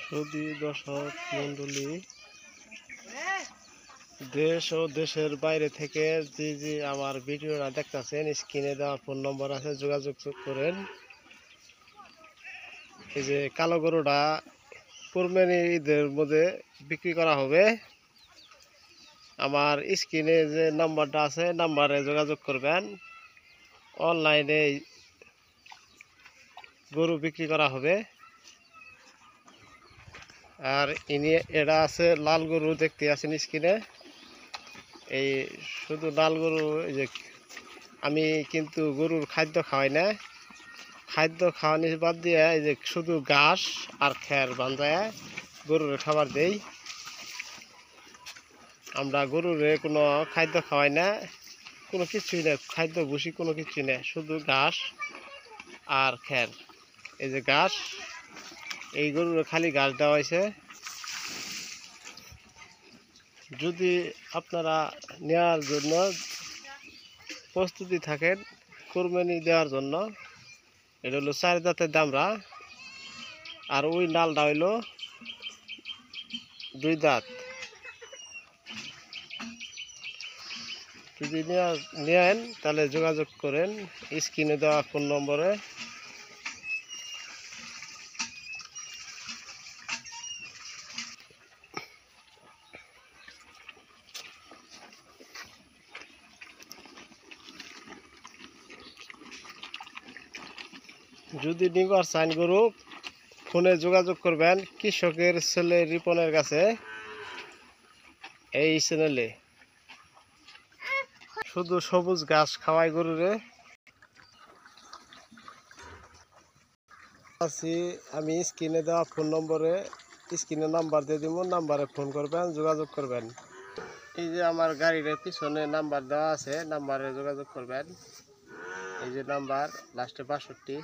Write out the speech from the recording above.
সুধী দর্শক মণ্ডলী, দেশ ও দেশের বাইরে থেকে যে আমার ভিডিওটা দেখতেছেন, স্ক্রিনে দেওয়া ফোন নম্বর আছে, যোগাযোগ করেন। এই যে কালো গরুটা কুরবানি ঈদের মধ্যে বিক্রি করা হবে। আমার স্ক্রিনে যে নাম্বারটা আছে, নাম্বারে যোগাযোগ করবেন। অনলাইনে গরু বিক্রি করা হবে। আর এটা আছে লাল গরু, দেখতে আছেন স্ক্রিনে। এই শুধু লাল গরু। এই যে আমি কিন্তু গরুর খাদ্য খাওয়াই না, খাদ্য খাওয়ানি বাদ দিয়ে এই যে শুধু ঘাস আর খের বান্ধায় গরুর খাবার দেই। আমরা গরুরে কোনো খাদ্য খাওয়াই না, কোনো কিছুই না, খাদ্য ভুসি কোনো কিছুই না, শুধু ঘাস আর খের। এই যে ঘাস, এই গরুরে খালি ঘাস দেওয়া হয়েছে। যদি আপনারা নেওয়ার জন্য প্রস্তুতি থাকেন কোরবানি দেওয়ার জন্য, এটা হলো 4 দাঁতের দামরা, আর ওই ডালটা হইল 2 দাঁত। যদি নেন তাহলে যোগাযোগ করেন স্ক্রিনে দেওয়া ফোন নম্বরে। যদি নিবার চান গরু, ফোনে যোগাযোগ করবেন কৃষকের ছেলে রিপনের কাছে। এই চ্যানেলে শুধু সবুজ ঘাস খাওয়াই গরুরে। আছি আমি স্ক্রিনে দেওয়া ফোন নম্বরে, স্ক্রিনে নাম্বার দিয়ে দিব, নাম্বারে ফোন করবেন, যোগাযোগ করবেন। এই যে আমার গাড়ির পিছনে নাম্বার দেওয়া আছে, নাম্বারে যোগাযোগ করবেন। এই যে নাম্বার লাস্টে 62।